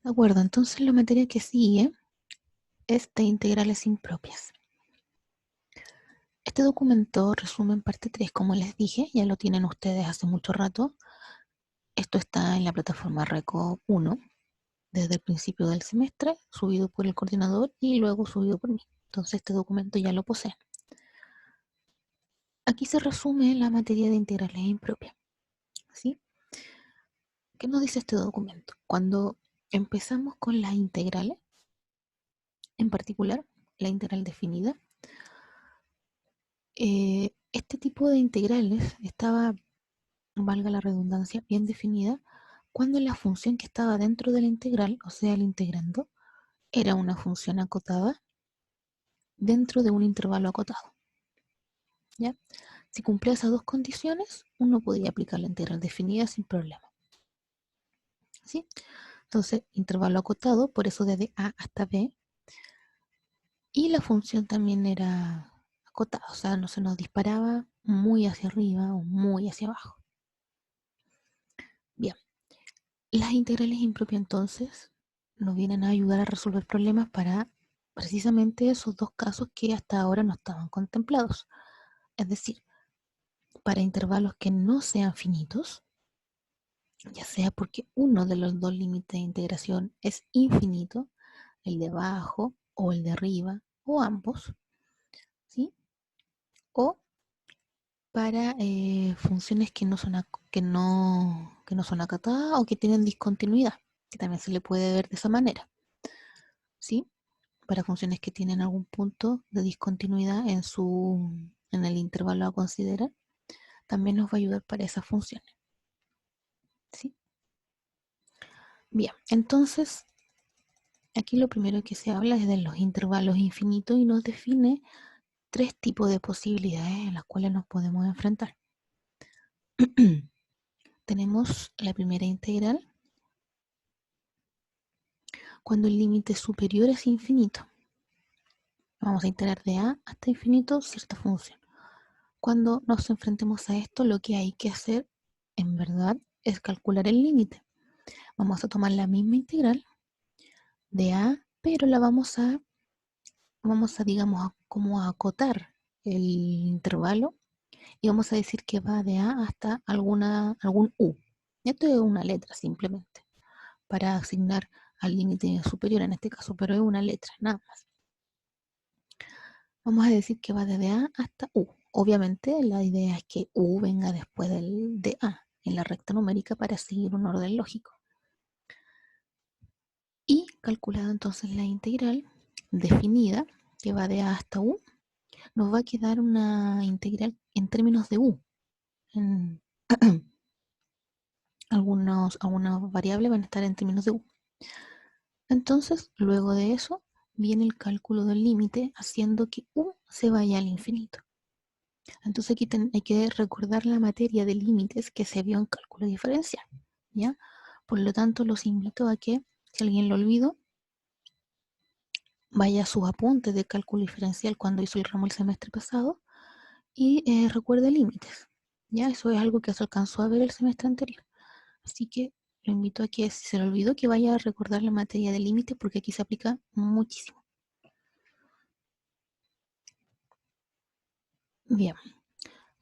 De acuerdo, entonces la materia que sigue es de integrales impropias. Este documento resume en parte 3, como les dije, ya lo tienen ustedes hace mucho rato. Esto está en la plataforma RECO 1, desde el principio del semestre, subido por el coordinador y luego subido por mí. Entonces este documento ya lo poseen. Aquí se resume la materia de integrales impropias, ¿sí? ¿Qué nos dice este documento? Cuando empezamos con las integrales, en particular la integral definida, este tipo de integrales estaba, valga la redundancia, bien definida cuando la función que estaba dentro de la integral, o sea, el integrando, era una función acotada dentro de un intervalo acotado. ¿Ya? Si cumplía esas dos condiciones, uno podía aplicar la integral definida sin problema. ¿Sí? Entonces, intervalo acotado, por eso desde A hasta B, y la función también era acotada, o sea, no se nos disparaba muy hacia arriba o muy hacia abajo. Bien, las integrales impropias entonces nos vienen a ayudar a resolver problemas para precisamente esos dos casos que hasta ahora no estaban contemplados. Es decir, para intervalos que no sean finitos, ya sea porque uno de los dos límites de integración es infinito, el de abajo o el de arriba, o ambos, ¿sí? O para funciones que no son acatadas o que tienen discontinuidad, que también se le puede ver de esa manera, ¿sí? Para funciones que tienen algún punto de discontinuidad en el intervalo a considerar, también nos va a ayudar para esas funciones, ¿sí? Bien, entonces aquí lo primero que se habla es de los intervalos infinitos y nos define tres tipos de posibilidades en las cuales nos podemos enfrentar. Tenemos la primera integral cuando el límite superior es infinito. Vamos a integrar de a hasta infinito cierta función. Cuando nos enfrentemos a esto, lo que hay que hacer en verdad es calcular el límite. Vamos a tomar la misma integral de a, pero la vamos a digamos, como a acotar el intervalo y vamos a decir que va de a hasta algún u. Esto es una letra simplemente para asignar al límite superior en este caso, pero es una letra, nada más. Vamos a decir que va desde a hasta u. Obviamente la idea es que u venga después de a en la recta numérica para seguir un orden lógico. Y calculada entonces la integral definida, que va de a hasta u, nos va a quedar una integral en términos de u. En algunas variables van a estar en términos de u. Entonces, luego de eso, viene el cálculo del límite haciendo que u se vaya al infinito. Entonces aquí hay que recordar la materia de límites que se vio en cálculo diferencial, ¿ya? Por lo tanto, los invito a que, si alguien lo olvidó, vaya a sus apuntes de cálculo diferencial cuando hizo el ramo el semestre pasado y recuerde límites, ¿ya? Eso es algo que se alcanzó a ver el semestre anterior. Así que lo invito a que, si se le olvidó, que vaya a recordar la materia de límites porque aquí se aplica muchísimo. Bien,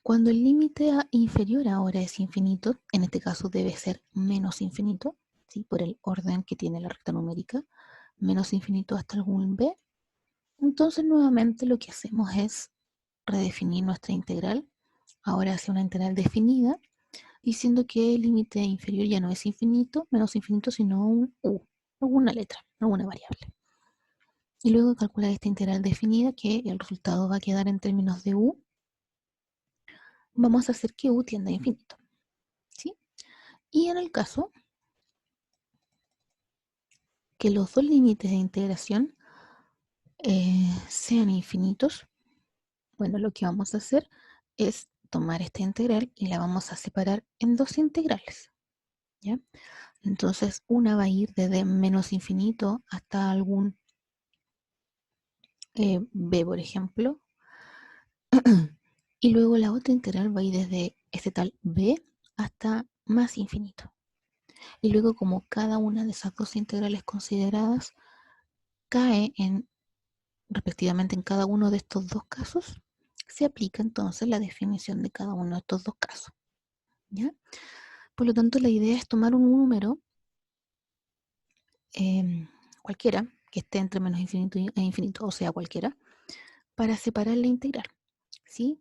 cuando el límite inferior ahora es infinito, en este caso debe ser menos infinito, ¿sí? Por el orden que tiene la recta numérica, menos infinito hasta algún b, entonces nuevamente lo que hacemos es redefinir nuestra integral, ahora hacia una integral definida, diciendo que el límite inferior ya no es infinito, menos infinito, sino un u, alguna letra, alguna variable. Y luego calcular esta integral definida, que el resultado va a quedar en términos de u, vamos a hacer que u tienda a infinito, ¿sí? Y en el caso que los dos límites de integración sean infinitos, bueno, lo que vamos a hacer es tomar esta integral y la vamos a separar en dos integrales, ¿ya? Entonces, una va a ir desde menos infinito hasta algún b, por ejemplo, y luego la otra integral va a ir desde este tal b hasta más infinito. Y luego, como cada una de esas dos integrales consideradas cae respectivamente en cada uno de estos dos casos, se aplica entonces la definición de cada uno de estos dos casos. ¿Ya? Por lo tanto, la idea es tomar un número cualquiera que esté entre menos infinito e infinito, o sea, cualquiera, para separar la integral. ¿Sí?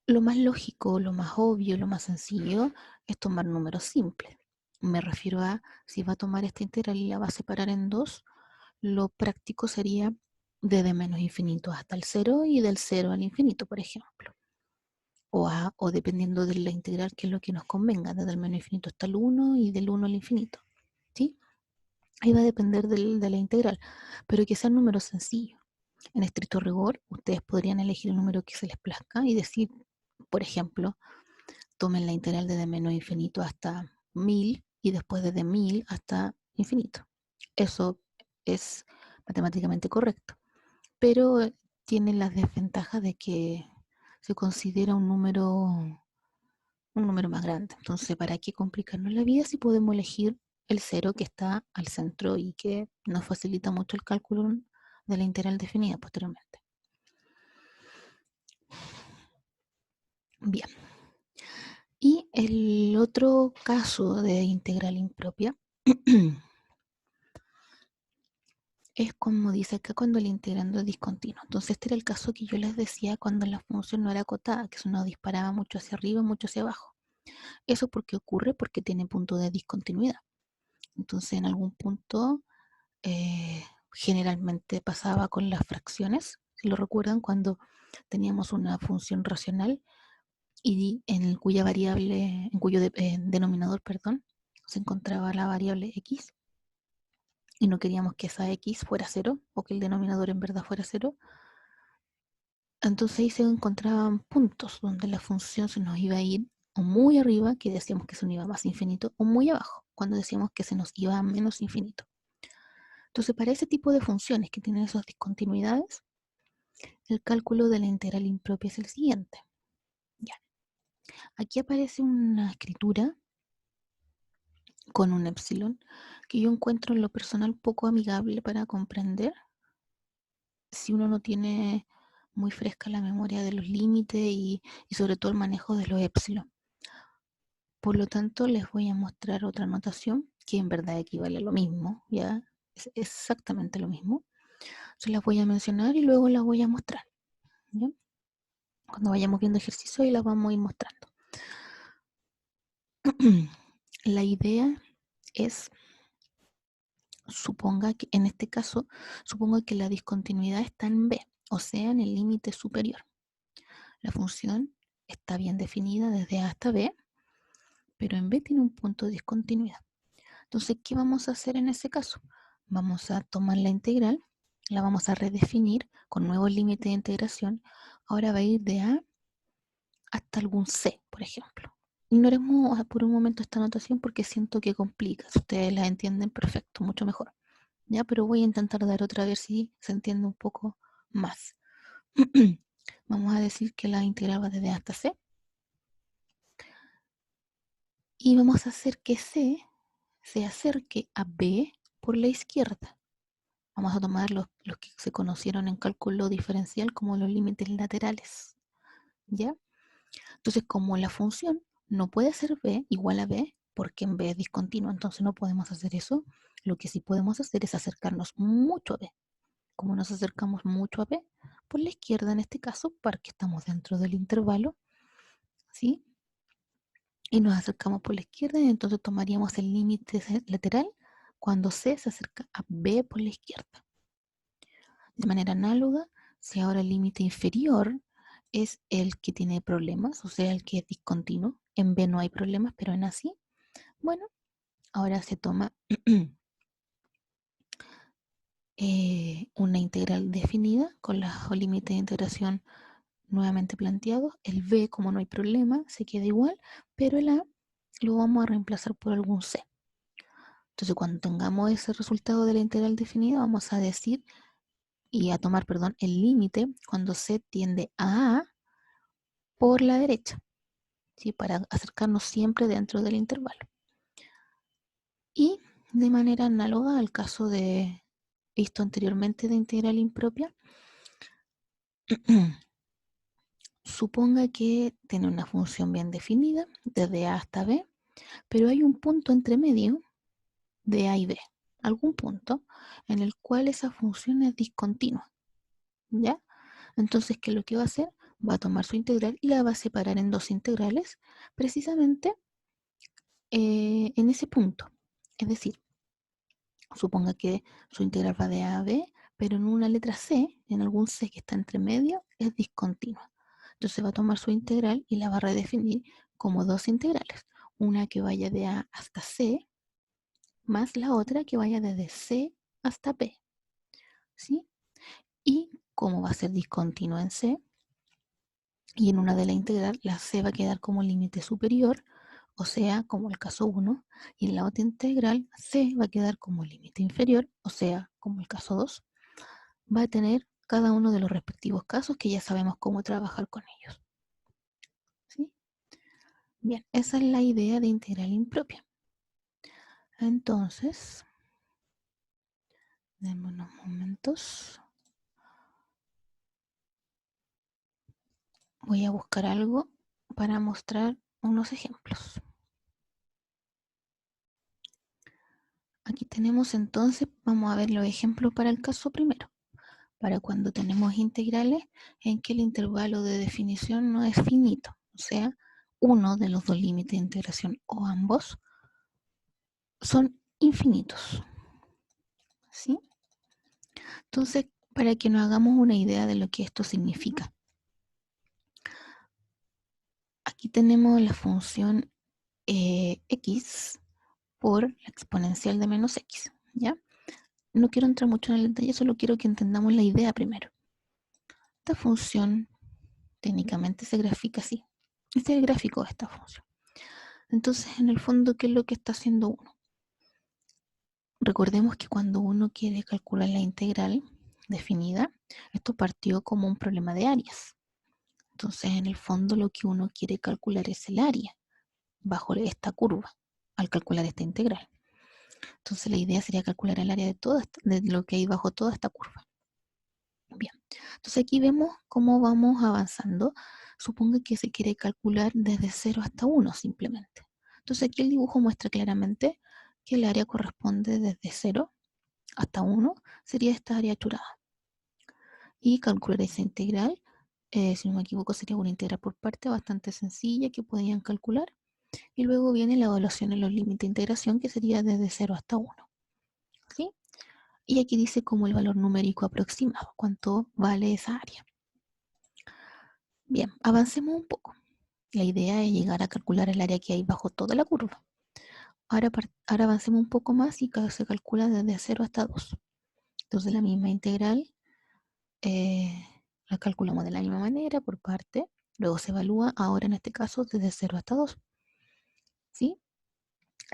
Lo más lógico, lo más obvio, lo más sencillo es tomar números simples. Me refiero a, si va a tomar esta integral y la va a separar en dos, lo práctico sería desde menos infinito hasta el cero y del cero al infinito, por ejemplo. O dependiendo de la integral, que es lo que nos convenga, desde el menos infinito hasta el 1 y del 1 al infinito. ¿Sí? Ahí va a depender de la integral, pero que sea un número sencillo. En estricto rigor, ustedes podrían elegir el número que se les plazca y decir, por ejemplo, tomen la integral desde menos infinito hasta 1000 y después desde 1000 hasta infinito. Eso es matemáticamente correcto, pero tiene las desventajas de que se considera un número más grande. Entonces, ¿para qué complicarnos la vida si podemos elegir el cero que está al centro y que nos facilita mucho el cálculo de la integral definida posteriormente? Bien. Y el otro caso de integral impropia es como dice acá cuando el integrando es discontinuo. Entonces este era el caso que yo les decía cuando la función no era acotada, que se nos disparaba mucho hacia arriba, mucho hacia abajo. ¿Eso por qué ocurre? Porque tiene punto de discontinuidad. Entonces en algún punto generalmente pasaba con las fracciones, si lo recuerdan, cuando teníamos una función racional y en cuya variable, en cuyo denominador, perdón, se encontraba la variable x y no queríamos que esa x fuera cero o que el denominador en verdad fuera cero. Entonces ahí se encontraban puntos donde la función se nos iba a ir o muy arriba, que decíamos que se nos iba a más infinito, o muy abajo, cuando decíamos que se nos iba a menos infinito. Entonces, para ese tipo de funciones que tienen esas discontinuidades, el cálculo de la integral impropia es el siguiente. Ya. Aquí aparece una escritura con un epsilon que yo encuentro en lo personal poco amigable para comprender si uno no tiene muy fresca la memoria de los límites y sobre todo el manejo de los epsilon. Por lo tanto, les voy a mostrar otra notación que en verdad equivale a lo mismo, ¿ya? Es exactamente lo mismo. Se las voy a mencionar y luego las voy a mostrar, ¿ya? Cuando vayamos viendo ejercicios y las vamos a ir mostrando. La idea es, suponga que en este caso, supongo que la discontinuidad está en B, o sea, en el límite superior. La función está bien definida desde A hasta B, pero en B tiene un punto de discontinuidad. Entonces, ¿qué vamos a hacer en ese caso? Vamos a tomar la integral, la vamos a redefinir con nuevos límites de integración. Ahora va a ir de A hasta algún C, por ejemplo. Ignoremos por un momento esta notación porque siento que complica. Si ustedes la entienden, perfecto, mucho mejor. ¿Ya? Pero voy a intentar dar otra vez si se entiende un poco más. Vamos a decir que la integral va desde A hasta C. Y vamos a hacer que C se acerque a B por la izquierda. Vamos a tomar los que se conocieron en cálculo diferencial como los límites laterales. ¿Ya? Entonces, como la función no puede ser B igual a B, porque en B es discontinuo, entonces no podemos hacer eso. Lo que sí podemos hacer es acercarnos mucho a B. Como nos acercamos mucho a B, por la izquierda en este caso, para que estamos dentro del intervalo, ¿sí? Y nos acercamos por la izquierda y entonces tomaríamos el límite lateral cuando C se acerca a B por la izquierda. De manera análoga, si ahora el límite inferior es el que tiene problemas, o sea, el que es discontinuo, en B no hay problemas, pero en A sí, bueno, ahora se toma una integral definida con los límites de integración nuevamente planteados. El B, como no hay problema, se queda igual, pero el A lo vamos a reemplazar por algún C. Entonces, cuando tengamos ese resultado de la integral definida, vamos a decir y a tomar, perdón, el límite cuando C tiende a A por la derecha, ¿sí? Para acercarnos siempre dentro del intervalo. Y de manera análoga al caso de visto anteriormente de integral impropia, suponga que tiene una función bien definida, desde A hasta B, pero hay un punto entre medio de A y B, algún punto en el cual esa función es discontinua, ¿ya? Entonces, ¿qué es lo que va a hacer? Va a tomar su integral y la va a separar en dos integrales, precisamente en ese punto. Es decir, suponga que su integral va de A a B, pero en una letra C, en algún C que está entre medio, es discontinua. Entonces va a tomar su integral y la va a redefinir como dos integrales. Una que vaya de A hasta C, más la otra que vaya desde C hasta P. ¿Sí? Y como va a ser discontinua en C, y en una de la integral, la C va a quedar como límite superior, o sea, como el caso 1, y en la otra integral, C va a quedar como límite inferior, o sea, como el caso 2. Va a tener cada uno de los respectivos casos que ya sabemos cómo trabajar con ellos. ¿Sí? Bien, esa es la idea de integral impropia. Entonces, denme unos momentos. Voy a buscar algo para mostrar unos ejemplos. Aquí tenemos entonces, vamos a ver los ejemplos para el caso primero. Para cuando tenemos integrales en que el intervalo de definición no es finito, o sea, uno de los dos límites de integración o ambos son infinitos. ¿Sí? Entonces, para que nos hagamos una idea de lo que esto significa. Aquí tenemos la función x por la exponencial de menos x, ¿ya? No quiero entrar mucho en el detalle, solo quiero que entendamos la idea primero. Esta función técnicamente se grafica así. Este es el gráfico de esta función. Entonces, en el fondo, ¿qué es lo que está haciendo uno? Recordemos que cuando uno quiere calcular la integral definida, esto partió como un problema de áreas. Entonces, en el fondo, lo que uno quiere calcular es el área bajo esta curva, al calcular esta integral. Entonces, la idea sería calcular el área de lo que hay bajo toda esta curva. Bien, entonces aquí vemos cómo vamos avanzando. Suponga que se quiere calcular desde 0 hasta 1 simplemente. Entonces aquí el dibujo muestra claramente que el área corresponde desde 0 hasta 1, sería esta área achurada. Y calcular esa integral, si no me equivoco, sería una integral por parte bastante sencilla que podían calcular. Y luego viene la evaluación en los límites de integración, que sería desde 0 hasta 1. ¿Sí? Y aquí dice como el valor numérico aproximado, cuánto vale esa área. Bien, avancemos un poco. La idea es llegar a calcular el área que hay bajo toda la curva. Ahora avancemos un poco más y se calcula desde 0 hasta 2. Entonces la misma integral la calculamos de la misma manera por parte. Luego se evalúa, ahora en este caso, desde 0 hasta 2. ¿Sí?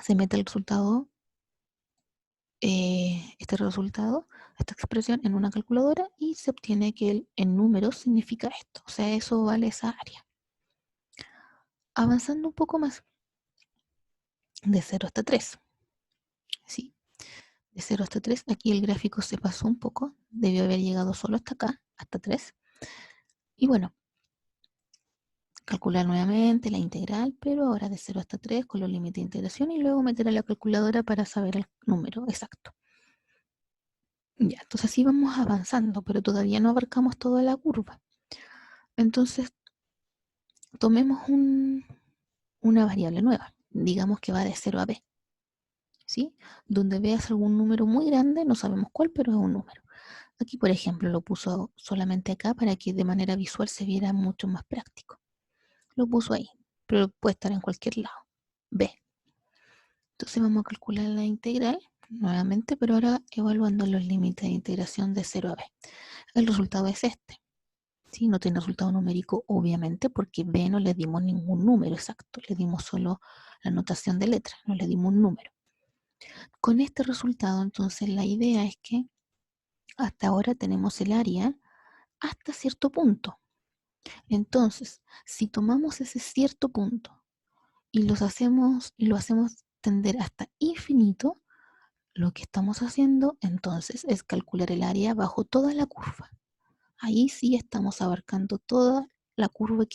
Se mete el resultado, esta expresión en una calculadora y se obtiene que en números significa esto. O sea, eso vale esa área. Avanzando un poco más, de 0 hasta 3. ¿Sí? De 0 hasta 3, aquí el gráfico se pasó un poco, debió haber llegado solo hasta acá, hasta 3. Y bueno, calcular nuevamente la integral, pero ahora de 0 hasta 3 con los límites de integración y luego meter a la calculadora para saber el número exacto. Ya, entonces así vamos avanzando, pero todavía no abarcamos toda la curva. Entonces, tomemos una variable nueva, digamos que va de 0 a b, ¿sí? Donde veas algún número muy grande, no sabemos cuál, pero es un número. Aquí, por ejemplo, lo puso solamente acá para que de manera visual se viera mucho más práctico. Lo puso ahí, pero puede estar en cualquier lado. B. Entonces vamos a calcular la integral nuevamente, pero ahora evaluando los límites de integración de 0 a b. El resultado es este. ¿Sí? No tiene resultado numérico, obviamente, porque b no le dimos ningún número exacto, le dimos solo la notación de letras, no le dimos un número. Con este resultado, entonces, la idea es que hasta ahora tenemos el área hasta cierto punto. Entonces, si tomamos ese cierto punto y lo hacemos tender hasta infinito, lo que estamos haciendo entonces es calcular el área bajo toda la curva. Ahí sí estamos abarcando toda la curva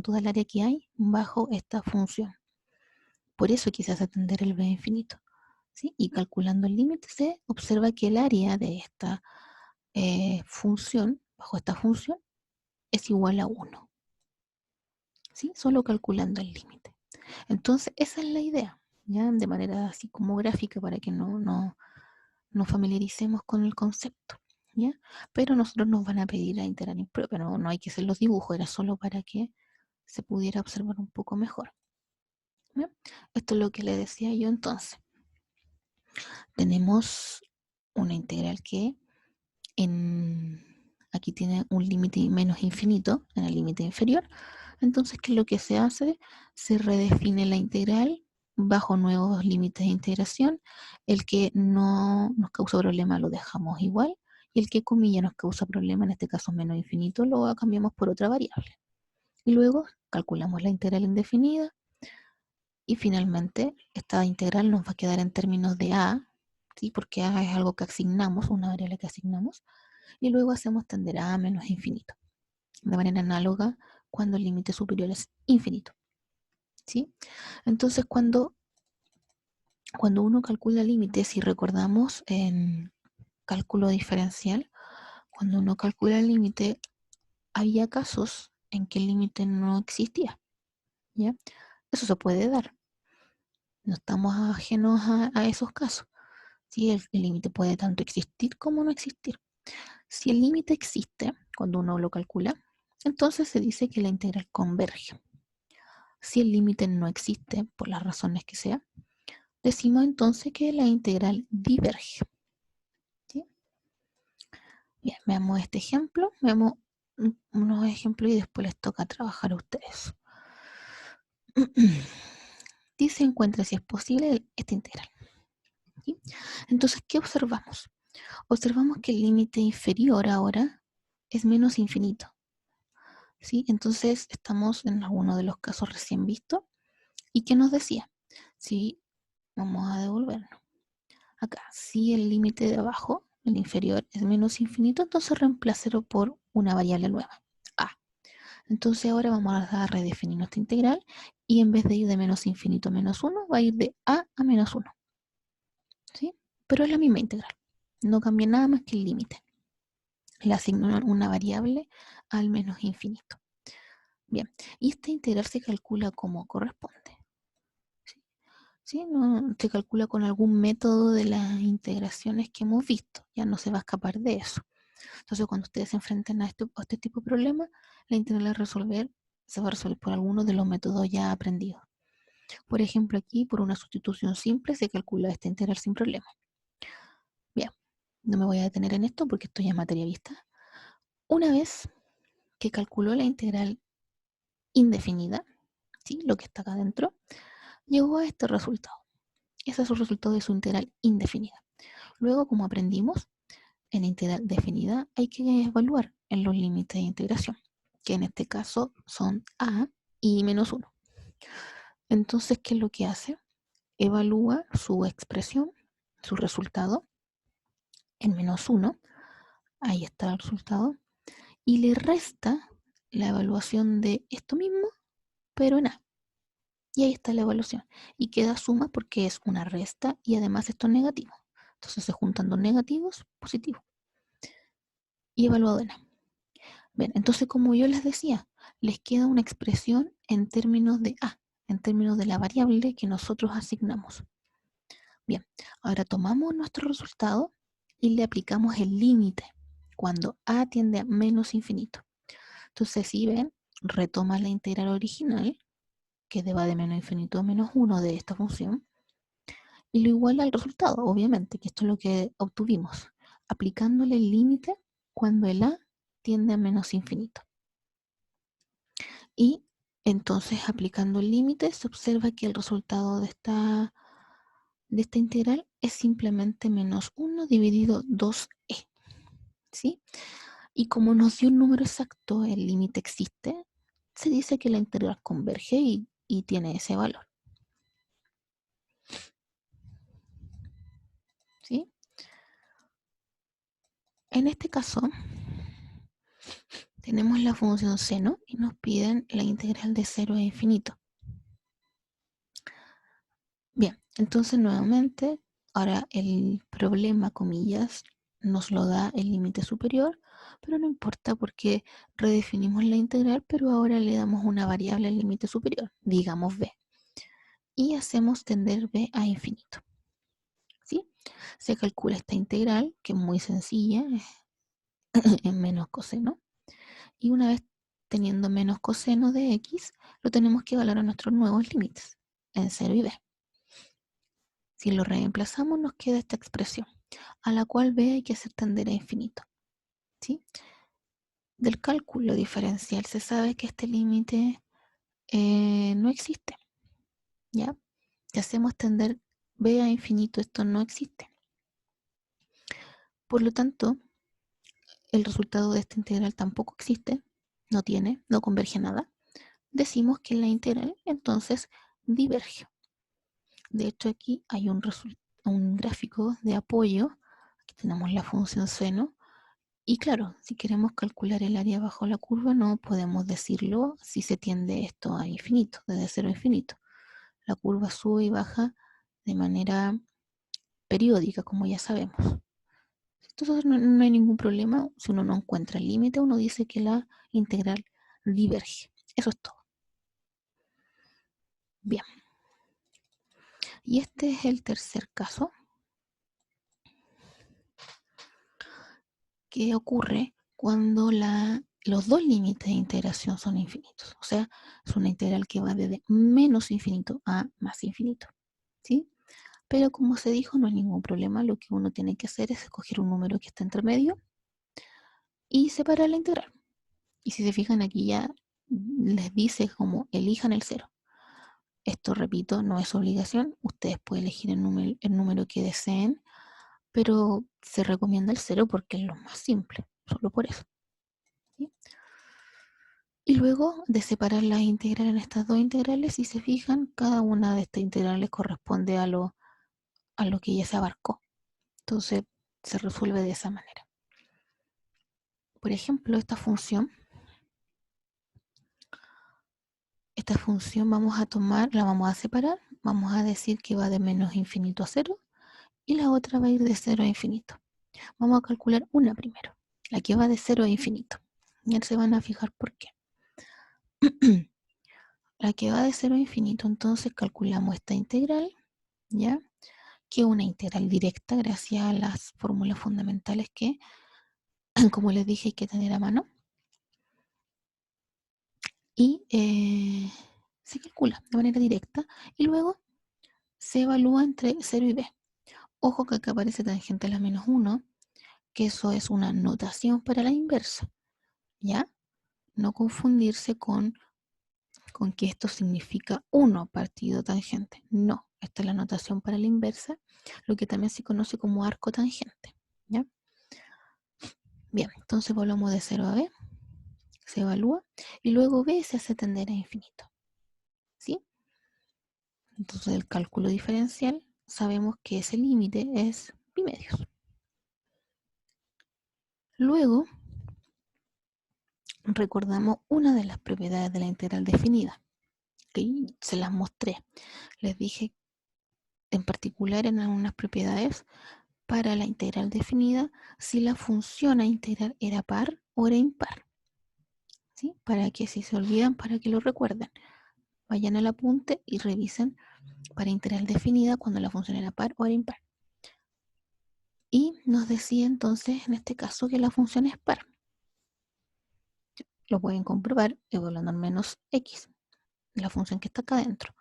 toda el área que hay bajo esta función. Por eso quise hace tender el b infinito. ¿Sí? Y calculando el límite se observa que el área de esta función, bajo esta función, es igual a 1. ¿Sí? Solo calculando el límite. Entonces, esa es la idea, ¿ya? De manera así como gráfica para que no nos familiaricemos con el concepto, ¿ya? Pero nosotros nos van a pedir la integral impropia, no hay que hacer los dibujos, era solo para que se pudiera observar un poco mejor. ¿Ya? Esto es lo que le decía yo entonces. Tenemos una integral que aquí tiene un límite menos infinito en el límite inferior. Entonces, ¿qué es lo que se hace? Se redefine la integral bajo nuevos límites de integración. El que no nos causa problema lo dejamos igual. Y el que comilla nos causa problema, en este caso menos infinito, lo cambiamos por otra variable. Y luego calculamos la integral indefinida. Y finalmente, esta integral nos va a quedar en términos de a, ¿sí? Porque a es algo que asignamos, una variable que asignamos. Y luego hacemos tender a menos infinito. De manera análoga cuando el límite superior es infinito. ¿Sí? Entonces, cuando uno calcula límites, si recordamos en cálculo diferencial, cuando uno calcula el límite, había casos en que el límite no existía. ¿Ya? Eso se puede dar. No estamos ajenos a esos casos. ¿Sí? El límite puede tanto existir como no existir. Si el límite existe, cuando uno lo calcula, entonces se dice que la integral converge. Si el límite no existe, por las razones que sea, decimos entonces que la integral diverge. ¿Sí? Bien, veamos este ejemplo, veamos unos ejemplos y después les toca trabajar a ustedes. Dice, encuentra si es posible esta integral. ¿Sí? Entonces, ¿qué observamos? Observamos que el límite inferior ahora es menos infinito. ¿Sí? Entonces, estamos en alguno de los casos recién vistos. ¿Y qué nos decía? Sí, vamos a devolvernos. Acá, si el límite de abajo, el inferior, es menos infinito, entonces reemplázalo por una variable nueva, a. Entonces ahora vamos a redefinir nuestra integral y en vez de ir de menos infinito a menos 1, va a ir de a menos 1. ¿Sí? Pero es la misma integral. No cambia nada más que el límite. Le asigno una variable al menos infinito. Bien, y esta integral se calcula como corresponde. ¿Sí? No, se calcula con algún método de las integraciones que hemos visto. Ya no se va a escapar de eso. Entonces, cuando ustedes se enfrenten a este tipo de problemas, la integral a resolver se va a resolver por alguno de los métodos ya aprendidos. Por ejemplo, aquí, por una sustitución simple, se calcula esta integral sin problema. Bien, no me voy a detener en esto porque esto ya es materia vista. Una vez que calculó la integral indefinida, ¿sí? Lo que está acá adentro, llegó a este resultado. Ese es el resultado de su integral indefinida. Luego, como aprendimos, en integral definida hay que evaluar en los límites de integración, que en este caso son a y menos 1. Entonces, ¿qué es lo que hace? Evalúa su expresión, su resultado, en menos 1, ahí está el resultado, y le resta la evaluación de esto mismo, pero en a. Y ahí está la evaluación. Y queda suma porque es una resta y además esto es negativo. Entonces se juntan dos negativos, positivos. Y evaluado en a. Bien, entonces como yo les decía, les queda una expresión en términos de a, en términos de la variable que nosotros asignamos. Bien, ahora tomamos nuestro resultado y le aplicamos el límite cuando a tiende a menos infinito. Entonces, si ven, retoma la integral original, que va de menos infinito a menos 1 de esta función, y lo iguala al resultado, obviamente, que esto es lo que obtuvimos, aplicándole el límite cuando el a tiende a menos infinito. Y entonces, aplicando el límite, se observa que el resultado de esta integral es simplemente menos 1 dividido 2e. ¿Sí? Y como nos dio un número exacto, el límite existe, se dice que la integral converge y tiene ese valor. ¿sí? En este caso, tenemos la función seno y nos piden la integral de 0 a infinito. Bien, entonces nuevamente, ahora el problema, comillas, nos lo da el límite superior, pero no importa porque redefinimos la integral, pero ahora le damos una variable al límite superior, digamos b, y hacemos tender b a infinito. ¿Sí? Se calcula esta integral, que es muy sencilla, en menos coseno, y una vez teniendo menos coseno de x, lo tenemos que evaluar a nuestros nuevos límites, en 0 y b. Si lo reemplazamos nos queda esta expresión, a la cual b hay que hacer tender a infinito. ¿Sí? Del cálculo diferencial se sabe que este límite no existe. ¿Ya? Si hacemos tender b a infinito, esto no existe. Por lo tanto, el resultado de esta integral tampoco existe, no converge a nada. Decimos que la integral entonces diverge. De hecho, aquí hay un gráfico de apoyo. Aquí tenemos la función seno. Y claro, si queremos calcular el área bajo la curva, no podemos decirlo si se tiende esto a infinito, desde 0 a infinito. La curva sube y baja de manera periódica, como ya sabemos. Entonces no hay ningún problema. Si uno no encuentra el límite, uno dice que la integral diverge. Eso es todo. Bien. Y este es el tercer caso que ocurre cuando los dos límites de integración son infinitos. O sea, es una integral que va desde menos infinito a más infinito. ¿Sí? Pero como se dijo, no hay ningún problema. Lo que uno tiene que hacer es escoger un número que está entre medio y separar la integral. Y si se fijan aquí ya les dice como elijan el cero. Esto, repito, no es obligación. Ustedes pueden elegir el número que deseen, pero se recomienda el cero porque es lo más simple, solo por eso. ¿Sí? Y luego de separar las integrales en estas dos integrales, si se fijan, cada una de estas integrales corresponde a lo que ya se abarcó. Entonces se resuelve de esa manera. Por ejemplo, esta función vamos a tomar, la vamos a separar, vamos a decir que va de menos infinito a cero y la otra va a ir de 0 a infinito. Vamos a calcular una primero, la que va de 0 a infinito. Y ahora se van a fijar por qué. La que va de 0 a infinito, entonces calculamos esta integral, ¿ya? Que es una integral directa gracias a las fórmulas fundamentales que, como les dije, hay que tener a mano. Y se calcula de manera directa y luego se evalúa entre 0 y b. Ojo que acá aparece tangente a la menos 1, que eso es una notación para la inversa, ¿ya? No confundirse con que esto significa 1 partido tangente. No, esta es la notación para la inversa, lo que también se conoce como arco tangente, ¿ya? Bien, entonces volvemos de 0 a b, se evalúa, y luego b se hace tender a infinito, ¿sí? Entonces el cálculo diferencial sabemos que ese límite es pi medios. Luego recordamos una de las propiedades de la integral definida, que se las mostré. Les dije en particular en algunas propiedades para la integral definida si la función a integrar era par o era impar. ¿Sí? Para que si se olvidan, para que lo recuerden. Vayan al apunte y revisen para integral definida cuando la función era par o era impar. Y nos decía entonces en este caso que la función es par. Lo pueden comprobar evaluando al menos x, la función que está acá adentro.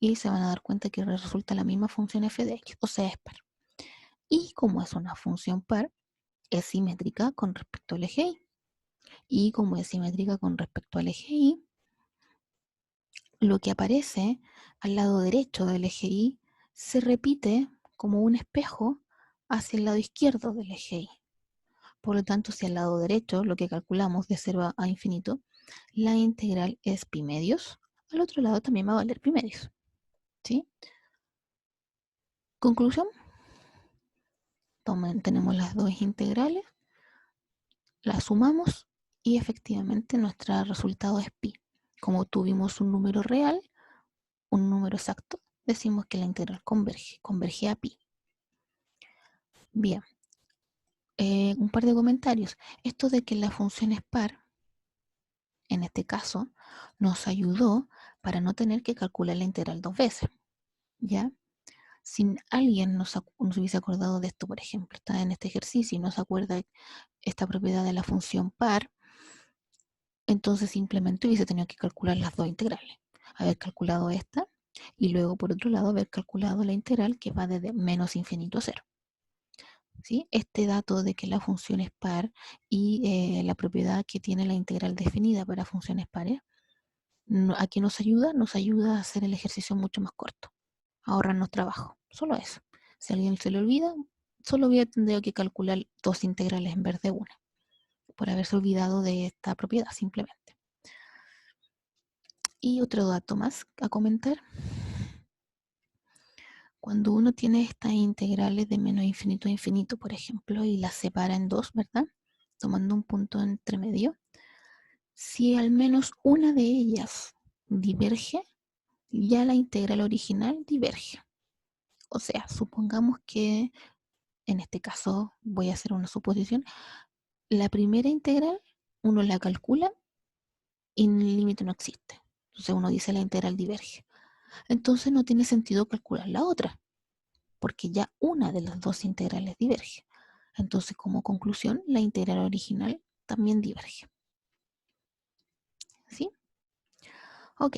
Y se van a dar cuenta que resulta la misma función f de x, o sea, es par. Y como es una función par, es simétrica con respecto al eje y. Y como es simétrica con respecto al eje y, lo que aparece al lado derecho del eje y se repite como un espejo hacia el lado izquierdo del eje y. Por lo tanto, si al lado derecho, lo que calculamos de 0 a infinito, la integral es pi medios, al otro lado también va a valer pi medios. ¿Sí? ¿Conclusión? tenemos las dos integrales, las sumamos y efectivamente nuestro resultado es pi. Como tuvimos un número real, un número exacto, decimos que la integral converge a pi. Bien, un par de comentarios. Esto de que la función es par, en este caso, nos ayudó para no tener que calcular la integral dos veces, ¿ya? Si alguien nos hubiese acordado de esto, por ejemplo, está en este ejercicio y no se acuerda esta propiedad de la función par, entonces simplemente hubiese tenido que calcular las dos integrales. Haber calculado esta y luego, por otro lado, haber calculado la integral que va desde menos infinito a cero. ¿Sí? Este dato de que la función es par y la propiedad que tiene la integral definida para funciones pares, ¿a qué nos ayuda? Nos ayuda a hacer el ejercicio mucho más corto, a ahorrarnos trabajo, solo eso. Si a alguien se le olvida, solo hubiera tenido que calcular dos integrales en vez de una, por haberse olvidado de esta propiedad simplemente. Y otro dato más a comentar. Cuando uno tiene estas integrales de menos infinito a infinito, por ejemplo, y las separa en dos, ¿verdad? Tomando un punto entre medio, si al menos una de ellas diverge, ya la integral original diverge. O sea, supongamos que, en este caso voy a hacer una suposición, la primera integral uno la calcula y el límite no existe. Entonces uno dice la integral diverge. Entonces no tiene sentido calcular la otra, porque ya una de las dos integrales diverge. Entonces, como conclusión, la integral original también diverge. ¿Sí? Ok.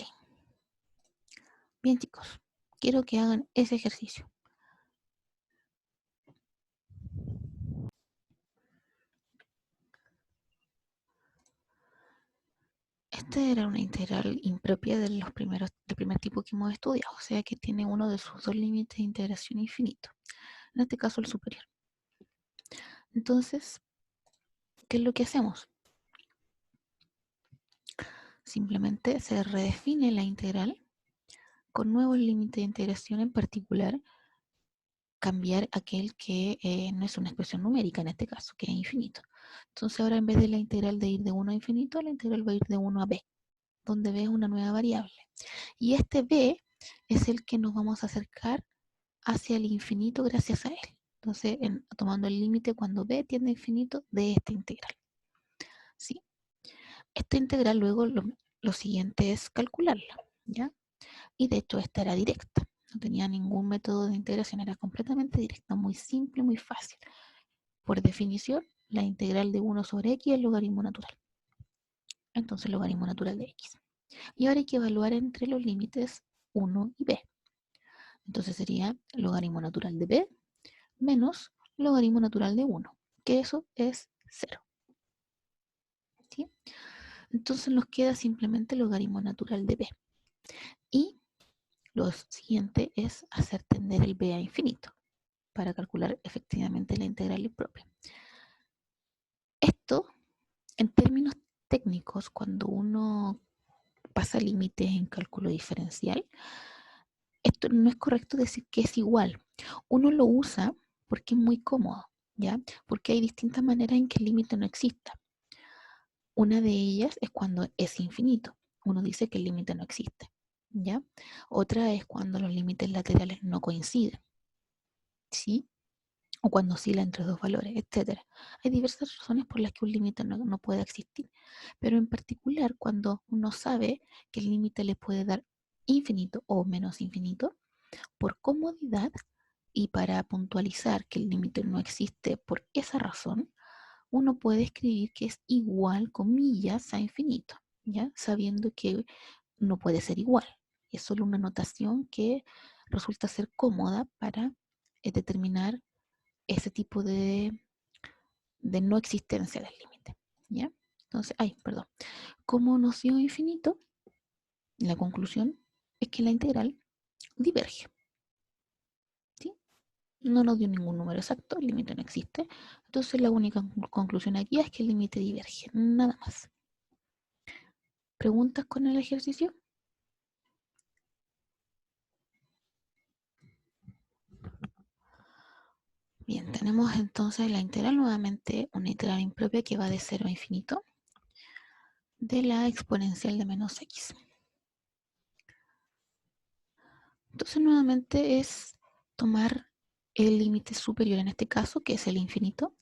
Bien, chicos. Quiero que hagan ese ejercicio. Esta era una integral impropia de del primer tipo que hemos estudiado, o sea que tiene uno de sus dos límites de integración infinito. En este caso, el superior. Entonces, ¿qué es lo que hacemos? Simplemente se redefine la integral con nuevos límites de integración, en particular cambiar aquel que no es una expresión numérica en este caso, que es infinito. Entonces ahora, en vez de la integral de ir de 1 a infinito, la integral va a ir de 1 a b, donde b es una nueva variable. Y este b es el que nos vamos a acercar hacia el infinito gracias a él. Entonces, tomando el límite cuando b tiende a infinito de esta integral. ¿Sí? Esta integral luego lo siguiente es calcularla, ¿ya? Y de hecho esta era directa, no tenía ningún método de integración, era completamente directa, muy simple, muy fácil. Por definición, la integral de 1 sobre x es el logaritmo natural. Entonces, el logaritmo natural de x. Y ahora hay que evaluar entre los límites 1 y b. Entonces sería logaritmo natural de b menos logaritmo natural de 1, que eso es 0. ¿Sí? Entonces nos queda simplemente el logaritmo natural de b. Y lo siguiente es hacer tender el b a infinito para calcular efectivamente la integral propia. Esto, en términos técnicos, cuando uno pasa límites en cálculo diferencial, esto no es correcto decir que es igual. Uno lo usa porque es muy cómodo, ¿ya? Porque hay distintas maneras en que el límite no exista. Una de ellas es cuando es infinito. Uno dice que el límite no existe, ¿ya? Otra es cuando los límites laterales no coinciden, ¿sí? O cuando oscila entre dos valores, etcétera. Hay diversas razones por las que un límite no puede existir, pero en particular cuando uno sabe que el límite le puede dar infinito o menos infinito, por comodidad y para puntualizar que el límite no existe por esa razón, uno puede escribir que es igual, comillas, a infinito, ¿ya? Sabiendo que no puede ser igual. Es solo una notación que resulta ser cómoda para determinar ese tipo de no existencia del límite, ¿ya? Entonces, perdón. Como nos dio infinito, la conclusión es que la integral diverge, ¿sí? No nos dio ningún número exacto, el límite no existe. Entonces, la única conclusión aquí es que el límite diverge, nada más. ¿Preguntas con el ejercicio? Bien, tenemos entonces la integral nuevamente, una integral impropia que va de 0 a infinito de la exponencial de menos x. Entonces nuevamente es tomar el límite superior en este caso, que es el infinito,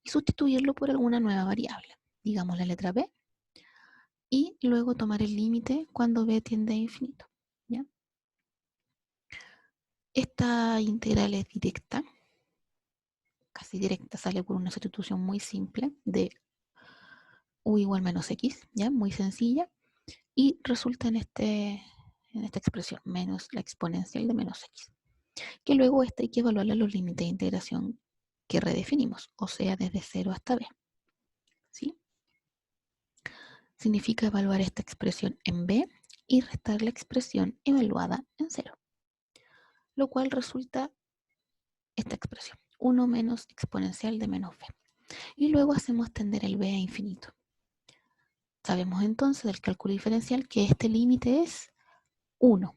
y sustituirlo por alguna nueva variable, digamos la letra b, y luego tomar el límite cuando b tiende a infinito. ¿Ya? Esta integral es directa, casi directa, sale por una sustitución muy simple de u igual menos x, ¿ya? Muy sencilla, y resulta en esta expresión, menos la exponencial de menos x, que luego esta hay que evaluar los límites de integración que redefinimos, o sea, desde 0 hasta b. ¿Sí? Significa evaluar esta expresión en b y restar la expresión evaluada en 0, lo cual resulta esta expresión, 1 menos exponencial de menos b. Y luego hacemos tender el b a infinito. Sabemos entonces del cálculo diferencial que este límite es 1,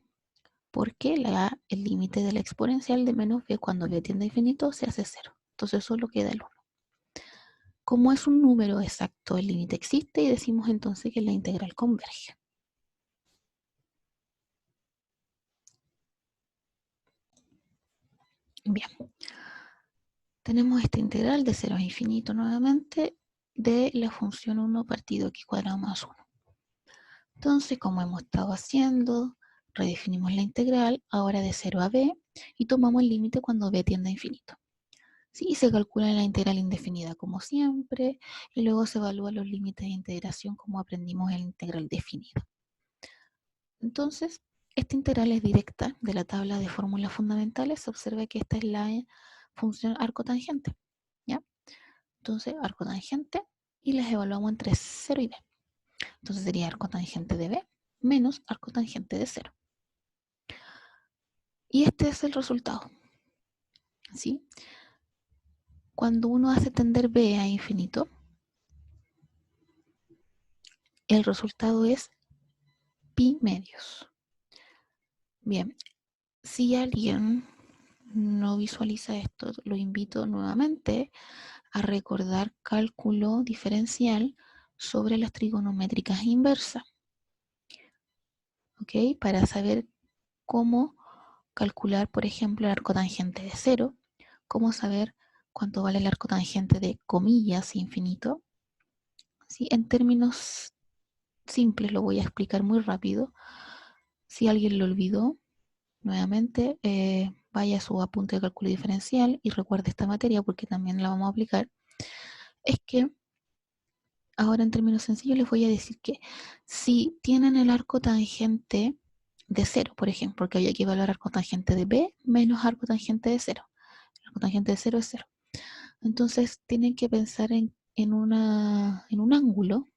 porque el límite de la exponencial de menos b cuando b tiende a infinito se hace 0. Entonces solo queda el 1. Como es un número exacto, el límite existe y decimos entonces que la integral converge. Bien, tenemos esta integral de 0 a infinito nuevamente de la función 1 partido x cuadrado más 1. Entonces, como hemos estado haciendo, redefinimos la integral ahora de 0 a b y tomamos el límite cuando b tiende a infinito. ¿Sí? Se calcula la integral indefinida como siempre y luego se evalúan los límites de integración como aprendimos en la integral definida. Entonces, esta integral es directa de la tabla de fórmulas fundamentales. Se observa que esta es la función arcotangente. ¿Ya? Entonces, arcotangente y las evaluamos entre 0 y b. Entonces sería arcotangente de b menos arcotangente de 0. Y este es el resultado. ¿Sí? Cuando uno hace tender b a infinito, el resultado es pi medios. Bien, si alguien no visualiza esto, lo invito nuevamente a recordar cálculo diferencial sobre las trigonométricas inversas. ¿Ok? Para saber cómo calcular, por ejemplo, el arcotangente de 0, cómo saber cuánto vale el arcotangente de comillas infinito. ¿Sí? En términos simples lo voy a explicar muy rápido. Si alguien lo olvidó, nuevamente vaya a su apunte de cálculo diferencial y recuerde esta materia porque también la vamos a aplicar. Es que ahora en términos sencillos les voy a decir que si tienen el arco tangente de 0, por ejemplo, porque había que evaluar arco tangente de b menos arco tangente de 0. El arco tangente de 0 es 0. Entonces tienen que pensar en un ángulo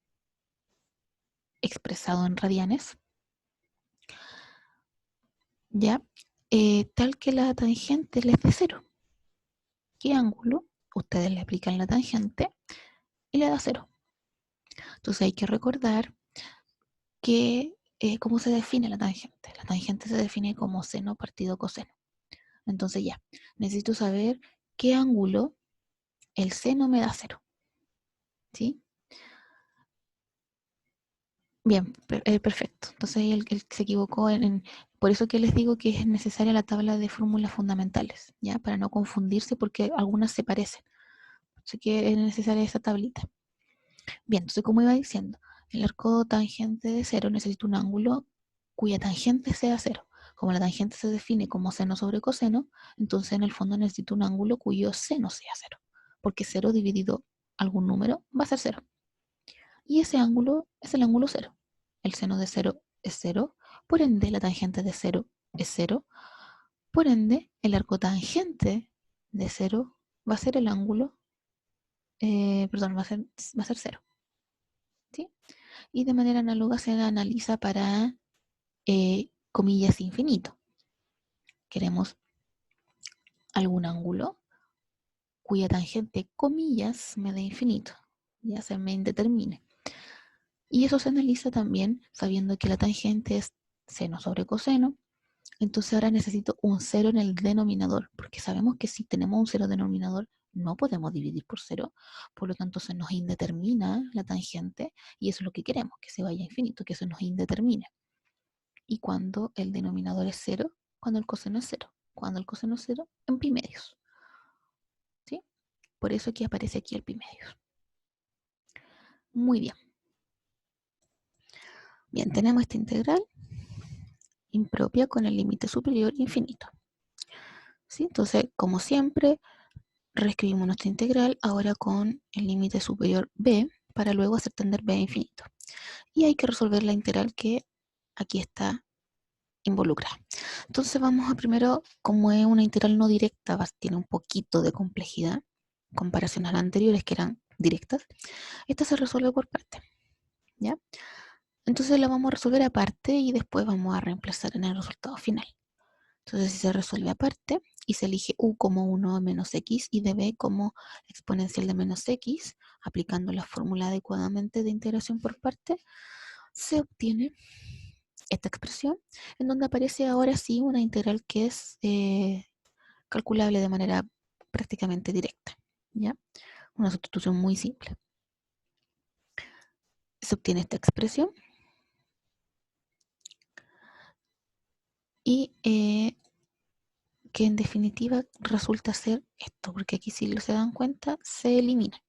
expresado en radianes, ¿ya? Tal que la tangente les dé 0. ¿Qué ángulo? Ustedes le aplican la tangente y le da 0. Entonces hay que recordar que cómo se define la tangente. La tangente se define como seno partido coseno. Entonces ya, necesito saber qué ángulo el seno me da 0. ¿Sí? Bien, perfecto. Entonces él se equivocó por eso que les digo que es necesaria la tabla de fórmulas fundamentales, ¿ya? Para no confundirse porque algunas se parecen. Así que es necesaria esa tablita. Bien, entonces como iba diciendo, el arco tangente de 0 necesita un ángulo cuya tangente sea 0. Como la tangente se define como seno sobre coseno, entonces en el fondo necesito un ángulo cuyo seno sea 0. Porque 0 dividido algún número va a ser 0. Y ese ángulo es el ángulo 0. El seno de 0 es 0, por ende la tangente de 0 es 0, por ende el arco tangente de 0 va a ser el ángulo, va a ser 0. ¿Sí? Y de manera análoga se analiza para comillas infinito. Queremos algún ángulo cuya tangente comillas me dé infinito, ya se me indetermine. Y eso se analiza también sabiendo que la tangente es seno sobre coseno, Entonces ahora necesito un 0 en el denominador, porque sabemos que si tenemos un 0 denominador, no podemos dividir por 0, por lo tanto se nos indetermina la tangente, y eso es lo que queremos, que se vaya a infinito, que se nos indetermine. Y cuando el denominador es 0, cuando el coseno es 0, cuando el coseno es 0, en pi medios. ¿Sí? Por eso aquí aparece aquí el pi medios. Muy bien. Bien, tenemos esta integral impropia con el límite superior infinito. ¿Sí? Entonces, como siempre, reescribimos nuestra integral ahora con el límite superior b para luego hacer tender b a infinito. Y hay que resolver la integral que aquí está involucrada. Entonces vamos a primero, como es una integral no directa, tiene un poquito de complejidad en comparación a las anteriores que eran directas. Esta se resuelve por parte, ¿ya? Entonces la vamos a resolver aparte y después vamos a reemplazar en el resultado final. Entonces si se resuelve aparte y se elige u como 1 menos x y db como exponencial de menos x, aplicando la fórmula adecuadamente de integración por parte, se obtiene esta expresión en donde aparece ahora sí una integral que es calculable de manera prácticamente directa, ¿ya? Una sustitución muy simple. Se obtiene esta expresión y que en definitiva resulta ser esto, porque aquí si se dan cuenta se elimina.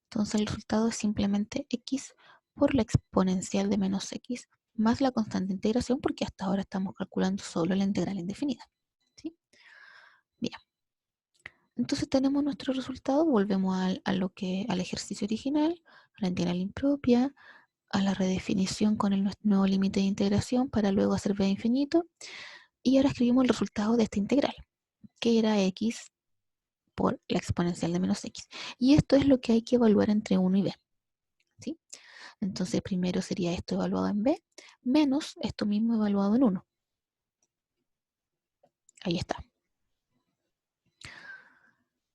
Entonces el resultado es simplemente x por la exponencial de menos x más la constante de integración, porque hasta ahora estamos calculando solo la integral indefinida. ¿Sí? Bien. Entonces tenemos nuestro resultado, volvemos al ejercicio original, a la integral impropia, a la redefinición con el nuevo límite de integración para luego hacer b infinito, y ahora escribimos el resultado de esta integral, que era x por la exponencial de menos x. Y esto es lo que hay que evaluar entre 1 y b. ¿Sí? Entonces primero sería esto evaluado en b, menos esto mismo evaluado en 1. Ahí está.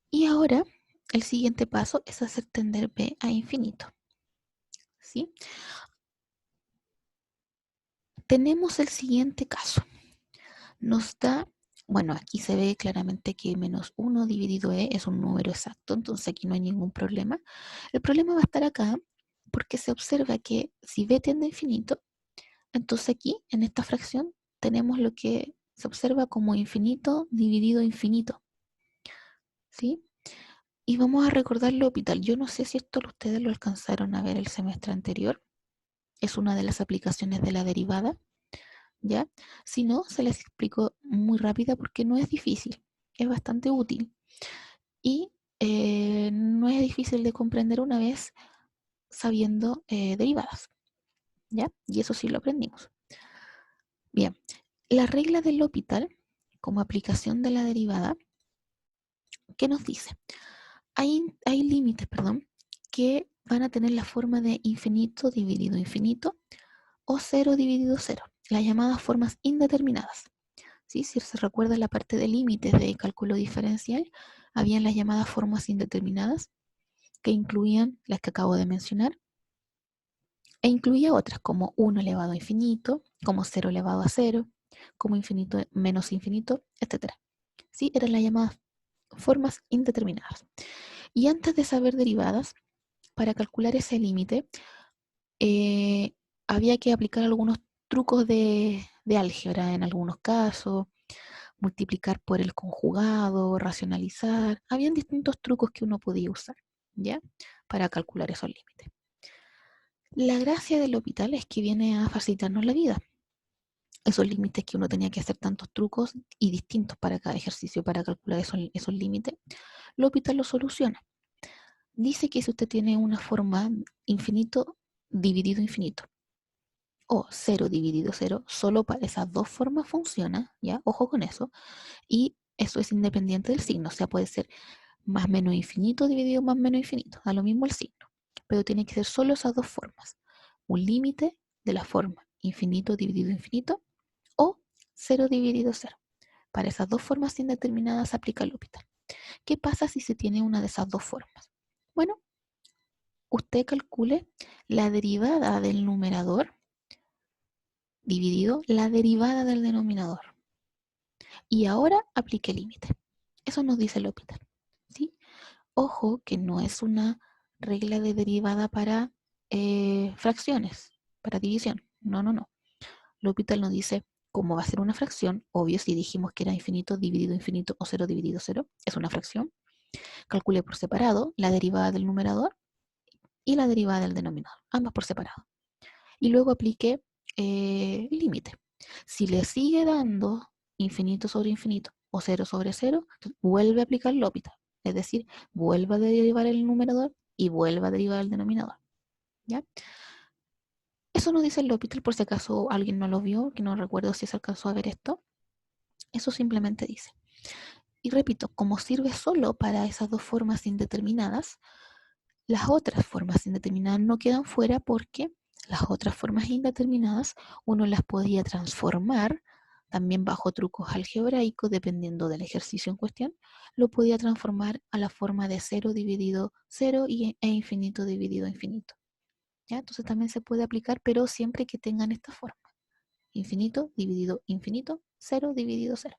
Y ahora el siguiente paso es hacer tender b a infinito. ¿Sí? Tenemos el siguiente caso. Nos da, bueno, aquí se ve claramente que menos 1 dividido e es un número exacto, entonces aquí no hay ningún problema. El problema va a estar acá porque se observa que si b tiende a infinito, entonces aquí en esta fracción tenemos lo que se observa como infinito dividido infinito. ¿Sí? Y vamos a recordar lo L'Hopital. Yo no sé si esto ustedes lo alcanzaron a ver el semestre anterior. Es una de las aplicaciones de la derivada. ¿Ya? Si no, se les explico muy rápida porque no es difícil, es bastante útil y no es difícil de comprender una vez sabiendo derivadas, ¿ya? Y eso sí lo aprendimos. Bien, la regla del L'Hopital como aplicación de la derivada, ¿qué nos dice? Hay límites, perdón, que van a tener la forma de infinito dividido infinito o cero dividido cero, las llamadas formas indeterminadas. ¿Sí? Si se recuerda la parte de límites de cálculo diferencial, habían las llamadas formas indeterminadas, que incluían las que acabo de mencionar, e incluía otras como 1 elevado a infinito, como 0 elevado a 0, como infinito menos infinito, etc. ¿Sí? Eran las llamadas formas indeterminadas. Y antes de saber derivadas, para calcular ese límite, eh, había que aplicar algunos trucos de álgebra en algunos casos, multiplicar por el conjugado, racionalizar. Habían distintos trucos que uno podía usar, ¿ya? Para calcular esos límites. La gracia del L'Hopital es que viene a facilitarnos la vida. Esos límites que uno tenía que hacer tantos trucos y distintos para cada ejercicio para calcular esos límites, L'Hopital lo soluciona. Dice que si usted tiene una forma infinito dividido infinito o 0 dividido 0, solo para esas dos formas funciona, ¿ya? Ojo con eso. Y eso es independiente del signo, o sea, puede ser más menos infinito dividido más menos infinito, da lo mismo el signo, pero tiene que ser solo esas dos formas, un límite de la forma infinito dividido infinito o 0 dividido 0. Para esas dos formas indeterminadas se aplica el L'Hopital. ¿Qué pasa si se tiene una de esas dos formas? Bueno, usted calcule la derivada del numerador dividido la derivada del denominador. Y ahora aplique límite. Eso nos dice el L'Hopital, ¿sí? Ojo que no es una regla de derivada para fracciones, para división. No, no, no. L'Hopital nos dice cómo va a ser una fracción. Obvio, si dijimos que era infinito dividido infinito o 0 dividido 0, es una fracción. Calcule por separado la derivada del numerador y la derivada del denominador, ambas por separado. Y luego aplique límite. Si le sigue dando infinito sobre infinito o 0 sobre 0, vuelve a aplicar L'Hopital. Es decir, vuelve a derivar el numerador y vuelve a derivar el denominador. ¿Ya? Eso nos dice el L'Hopital, por si acaso alguien no lo vio, que no recuerdo si se alcanzó a ver esto. Eso simplemente dice. Y repito, como sirve solo para esas dos formas indeterminadas, las otras formas indeterminadas no quedan fuera porque las otras formas indeterminadas uno las podía transformar también bajo trucos algebraicos, dependiendo del ejercicio en cuestión, lo podía transformar a la forma de 0 dividido 0 e infinito dividido infinito. ¿Ya? Entonces también se puede aplicar, pero siempre que tengan esta forma. Infinito dividido infinito, 0 dividido 0.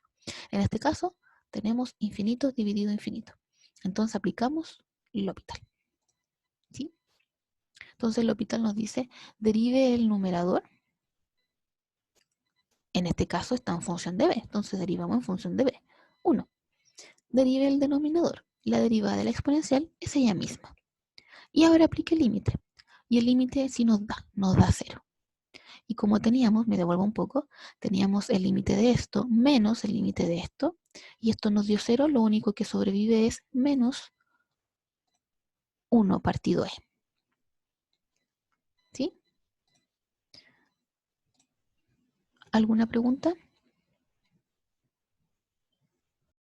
En este caso, tenemos infinito dividido infinito. Entonces aplicamos L'Hopital. ¿Sí? Entonces L'Hopital nos dice, derive el numerador. En este caso está en función de b. Entonces derivamos en función de b. 1. Derive el denominador. La derivada de la exponencial es ella misma. Y ahora aplique el límite. Y el límite sí nos da 0. Y como teníamos, me devuelvo un poco, teníamos el límite de esto menos el límite de esto. Y esto nos dio 0, lo único que sobrevive es menos 1 partido e. ¿Sí? ¿Alguna pregunta?